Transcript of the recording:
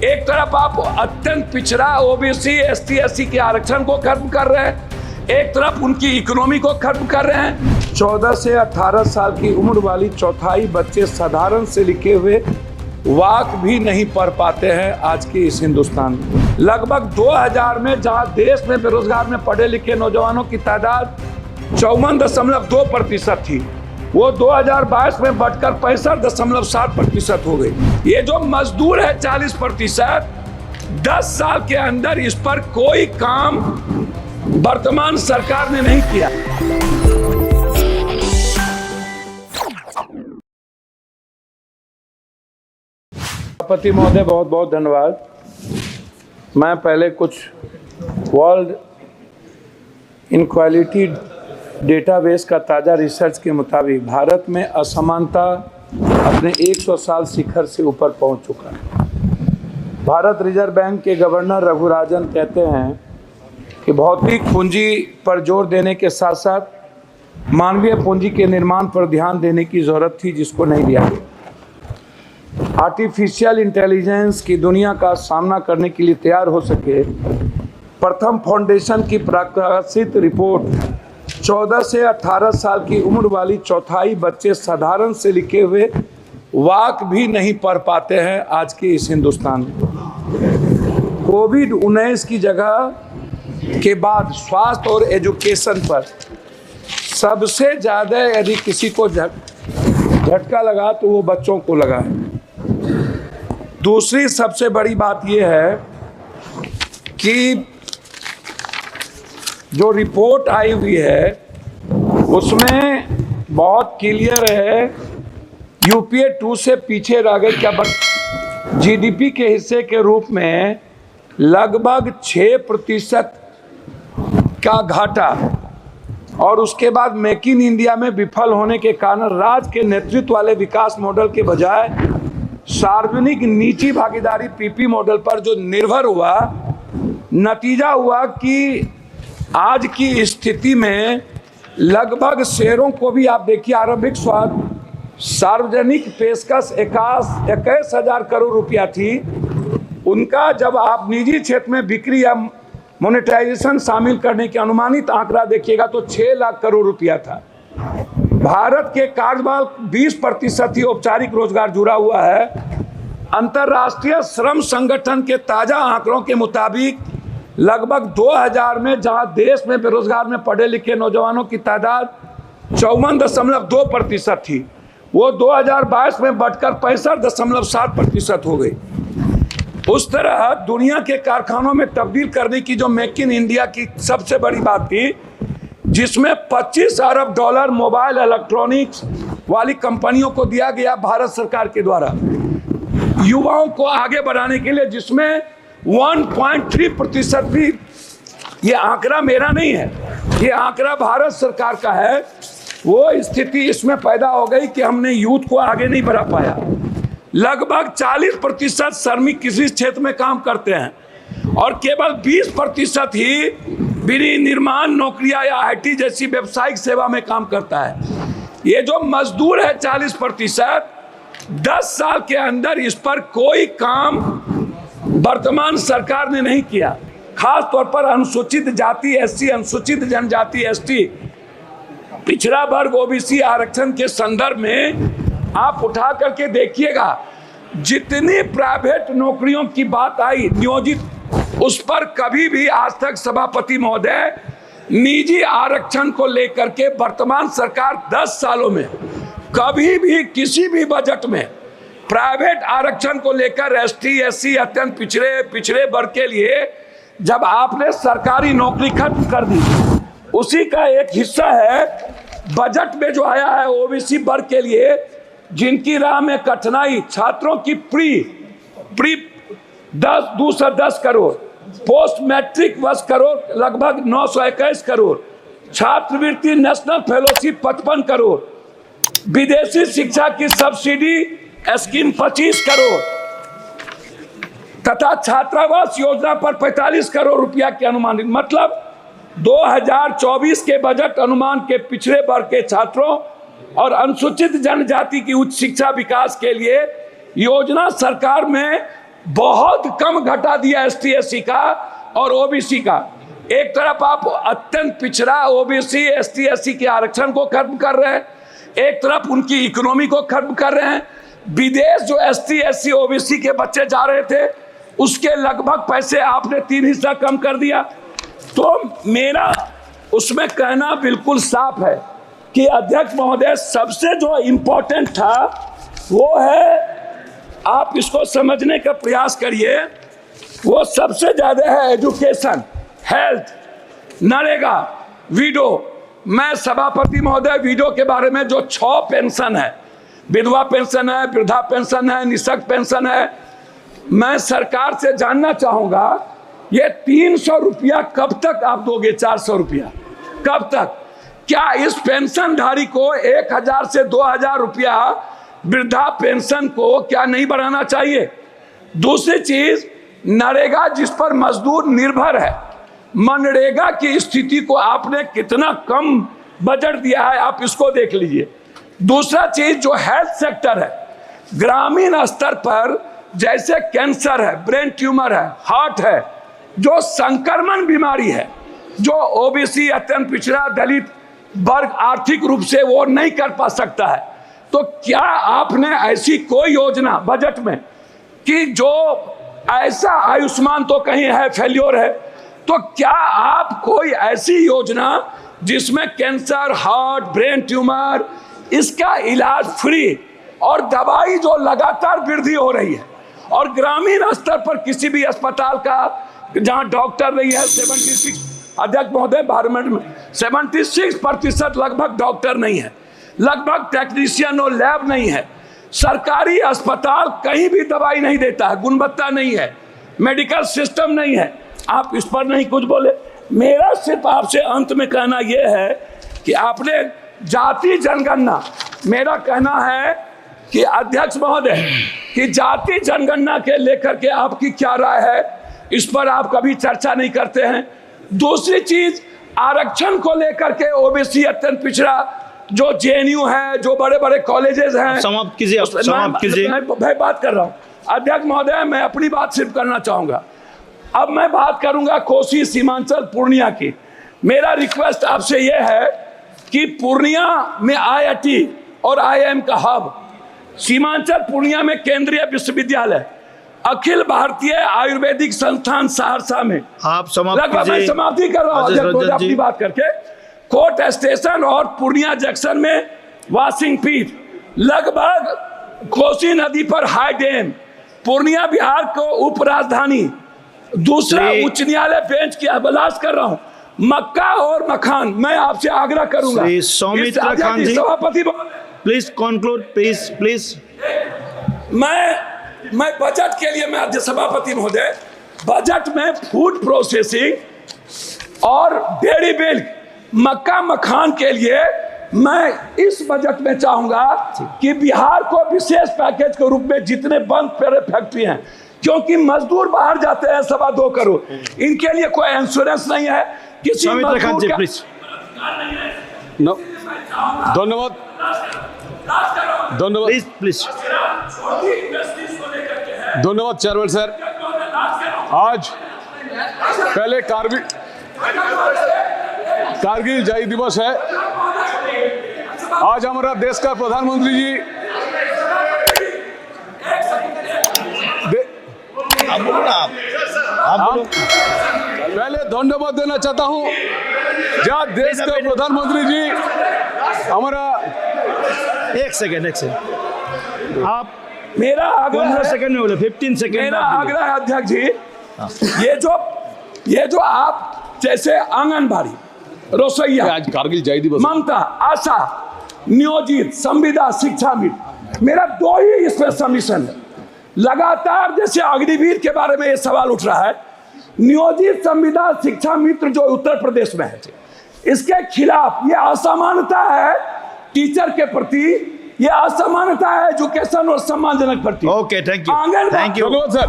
एक तरफ आप अत्यंत पिछड़ा ओबीसी एसटी एससी के आरक्षण को खत्म कर रहे हैं, एक तरफ उनकी इकोनॉमी को खत्म कर रहे हैं। 14 से 18 साल की उम्र वाली चौथाई बच्चे साधारण से लिखे हुए वाक भी नहीं पढ़ पाते हैं आज के इस हिंदुस्तान में। लगभग 2000 में जहां देश में बेरोजगार में पढ़े लिखे नौजवानों की तादाद 54.2% थी, वो 2022 में बढ़कर 65.7% हो गई। ये जो मजदूर है 40%, 10 साल के अंदर इस पर कोई काम वर्तमान सरकार ने नहीं किया। सभापति महोदय, बहुत बहुत धन्यवाद। मैं पहले कुछ वर्ल्ड इनक्वालिटी डेटाबेस का ताज़ा रिसर्च के मुताबिक भारत में असमानता अपने 100 साल शिखर से ऊपर पहुंच चुका है। भारत रिजर्व बैंक के गवर्नर रघुराजन कहते हैं कि भौतिक पूंजी पर जोर देने के साथ साथ मानवीय पूंजी के निर्माण पर ध्यान देने की ज़रूरत थी, जिसको नहीं दिया गया। आर्टिफिशियल इंटेलिजेंस की दुनिया का सामना करने के लिए तैयार हो सके, प्रथम फाउंडेशन की प्रकाशित रिपोर्ट 14 से 18 साल की उम्र वाली चौथाई बच्चे साधारण से लिखे हुए वाक भी नहीं पढ़ पाते हैं आज के इस हिंदुस्तान में। कोविड-19 की जगह के बाद स्वास्थ्य और एजुकेशन पर सबसे ज़्यादा यदि किसी को झटका लगा तो वो बच्चों को लगा है। दूसरी सबसे बड़ी बात ये है कि जो रिपोर्ट आई हुई है उसमें बहुत क्लियर है, यूपीए 2 से पीछे रह गए। क्या जीडीपी के हिस्से के रूप में लगभग 6% का घाटा, और उसके बाद मेक इन इंडिया में विफल होने के कारण राज्य के नेतृत्व वाले विकास मॉडल के बजाय सार्वजनिक निजी भागीदारी पीपी मॉडल पर जो निर्भर हुआ, नतीजा हुआ कि आज की स्थिति में लगभग शेयरों को भी आप देखिए, आरंभिक सार्वजनिक पेशकश 21,000 करोड़ रुपया थी, उनका जब आप निजी क्षेत्र में बिक्री या मोनेटाइजेशन शामिल करने के अनुमानित आंकड़ा देखिएगा तो 6 लाख करोड़ रुपया था। भारत के कार्यबल 20% ही औपचारिक रोजगार जुड़ा हुआ है। अंतर्राष्ट्रीय श्रम संगठन के ताजा आंकड़ों के मुताबिक लगभग 2000 में जहां देश में बेरोजगार में पढ़े लिखे नौजवानों की तादाद 54.2% थी, वो 2022 में बढ़कर 65.7% हो गई। उस तरह दुनिया के कारखानों में तब्दील करने की जो मेक इन इंडिया की सबसे बड़ी बात थी, जिसमें 25 अरब डॉलर मोबाइल इलेक्ट्रॉनिक्स वाली कंपनियों को दिया गया भारत सरकार के द्वारा युवाओं को आगे बढ़ाने के लिए, जिसमें 1.3% भी, ये आंकड़ा मेरा नहीं है, ये आंकड़ा भारत सरकार का है। वो स्थिति इसमें पैदा हो गई कि हमने यूथ को आगे नहीं बढ़ा पाया। लगभग 40% श्रमिक किसी क्षेत्र में काम करते हैं और केवल 20% ही विनिर्माण नौकरियां या आईटी जैसी व्यावसायिक सेवा में काम करता है। ये जो मजदूर है 40%, 10 साल के अंदर इस पर कोई काम वर्तमान सरकार ने नहीं किया। खास तौर पर अनुसूचित जाति एससी, अनुसूचित जनजाति एसटी, पिछड़ा वर्ग ओबीसी आरक्षण के संदर्भ में आप उठा करके देखिएगा, जितनी प्राइवेट नौकरियों की बात आई नियोजित, उस पर कभी भी आज तक सभापति महोदय निजी आरक्षण को लेकर के वर्तमान सरकार 10 सालों में कभी भी किसी भी बजट में प्राइवेट आरक्षण को लेकर एसटी एससी अत्यंत पिछड़े वर्ग के लिए जब आपने सरकारी नौकरी खत्म कर दी, उसी का एक हिस्सा है बजट में जो आया है ओबीसी वर्ग के लिए, जिनकी राह में कठिनाई, छात्रों की pre 210 crore, post matric 10 crore, लगभग 921 करोड़, छात्रवृत्ति नेशनल फेलोशिप 55 करोड़, विदेशी शिक्षा की सब्सिडी स्कीम 25 करोड़ तथा छात्रावास योजना पर 45 करोड़ रुपया के अनुमानित, मतलब 2024 के बजट अनुमान के पिछड़े वर्ग के छात्रों और अनुसूचित जनजाति की उच्च शिक्षा विकास के लिए योजना सरकार में बहुत कम घटा दिया एसटी एससी का और ओबीसी का। एक तरफ आप अत्यंत पिछड़ा ओबीसी एसटी एससी के आरक्षण को खत्म कर रहे हैं, एक तरफ उनकी इकोनॉमी को खत्म कर रहे हैं। विदेश जो एसटी एससी ओबीसी के बच्चे जा रहे थे उसके लगभग पैसे आपने 3 हिस्सा कम कर दिया। तो मेरा उसमें कहना बिल्कुल साफ है कि अध्यक्ष महोदय सबसे जो इम्पोर्टेंट था वो है, आप इसको समझने का प्रयास करिए, वो सबसे ज्यादा है एजुकेशन, हेल्थ, नरेगा, विडो। मैं सभापति महोदय विडो के बारे में जो 6 पेंशन है, विधवा पेंशन है, वृद्धा पेंशन है, निःशक्त पेंशन है, मैं सरकार से जानना चाहूंगा ये 300 रुपया कब तक आप दोगे? 400 रुपया कब तक? क्या इस पेंशनधारी को 1000 से 2000 रुपया वृद्धा पेंशन को क्या नहीं बढ़ाना चाहिए? दूसरी चीज, नरेगा जिस पर मजदूर निर्भर है, मनरेगा की स्थिति को आपने कितना कम बजट दिया है, आप इसको देख लीजिए। दूसरा चीज जो हेल्थ सेक्टर है, ग्रामीण स्तर पर जैसे कैंसर है, ब्रेन ट्यूमर है, हार्ट है, जो संक्रमण बीमारी है, जो ओबीसी अत्यंत पिछड़ा दलित वर्ग आर्थिक रूप से वो नहीं कर पा सकता है, तो क्या आपने ऐसी कोई योजना बजट में कि जो ऐसा आयुष्मान तो कहीं है फेल्योर है, तो क्या आप कोई ऐसी योजना जिसमें कैंसर, हार्ट, ब्रेन ट्यूमर इसका इलाज फ्री और दवाई जो लगातार वृद्धि हो रही है, और ग्रामीण स्तर पर किसी भी अस्पताल का जहां डॉक्टर नहीं है, 76 अध्यक्ष महोदय पार्लियामेंट में 76% लगभग डॉक्टर नहीं है, लगभग टेक्नीशियन और लैब नहीं है, सरकारी अस्पताल कहीं भी दवाई नहीं देता है, गुणवत्ता नहीं है, मेडिकल सिस्टम नहीं है, आप इस पर नहीं कुछ बोले। मेरा सिर्फ आपसे अंत में कहना यह है कि आपने जाति जनगणना, मेरा कहना है कि अध्यक्ष महोदय कि जाति जनगणना के लेकर के आपकी क्या राय है, इस पर आप कभी चर्चा नहीं करते हैं। दूसरी चीज, आरक्षण को लेकर के ओबीसी अत्यंत पिछड़ा जो जेएनयू है, जो बड़े बड़े कॉलेजेस हैं, समाप्त कीजिए, समाप्त कीजिए। मैं बात कर रहा हूं अध्यक्ष महोदय, मैं अपनी बात सिर्फ करना चाहूंगा। अब मैं बात करूंगा कोसी, सीमांचल, पूर्णिया की। मेरा रिक्वेस्ट आपसे यह है कि पूर्णिया में आईआईटी और आईआईएम का हब, सीमांचल पूर्णिया में केंद्रीय विश्वविद्यालय, अखिल भारतीय आयुर्वेदिक संस्थान सहरसा में, आप समाप्ति कर रहा हूं अपनी बात करके, कोर्ट स्टेशन और पूर्णिया जंक्शन में वॉशिंग पीठ, लगभग कोसी नदी पर हाई डैम, पूर्णिया बिहार को उप राजधानी, दूसरा उच्च न्यायालय बेंच की अभिलाष कर रहा हूं, मक्का और मखान। मैं आपसे आग्रह करूंगा सौमित्र खान जी, सभापति प्लीज कंक्लूड, प्लीज। मैं बजट के लिए, मैं सभापति महोदय, बजट में फूड प्रोसेसिंग और डेयरी मिल्क, मक्का मखान के लिए मैं इस बजट में चाहूंगा कि बिहार को विशेष पैकेज के रूप में जितने बंद पड़े फैक्ट्री हैं, क्योंकि मजदूर बाहर जाते हैं 2.25 करोड़, इनके लिए कोई इंश्योरेंस नहीं है, किसी मजदूर का धन्यवाद, प्लीज। धन्यवाद चेयरमैन सर। आज पहले कारगिल विजय दिवस है। आज हमारा देश का प्रधानमंत्री जी पहले धन्यवाद देना चाहता हूं, जहाँ देश के प्रधानमंत्री जी हमारा 1 सेकंड आप मेरा आग्रह 15 सेकंड में बोले, 15 सेकंड। मेरा आग्रह है अध्यक्ष जी, ये जो आप जैसे आंगनबाड़ी, रसोईया, आज कारगिल विजय दिवस, ममता, आशा, नियोजित, संविदा, शिक्षा मित्र, मेरा 2 ही इसमें सबमिशन है। लगातार जैसे अग्निवीर के बारे में ये सवाल उठ रहा है, नियोजित संविदा शिक्षा मित्र जो उत्तर प्रदेश में है, इसके खिलाफ ये असमानता है टीचर के प्रति, ये असमानता है एजुकेशन और सम्मानजनक प्रति। ओके, थैंक यू धन्यवाद सर।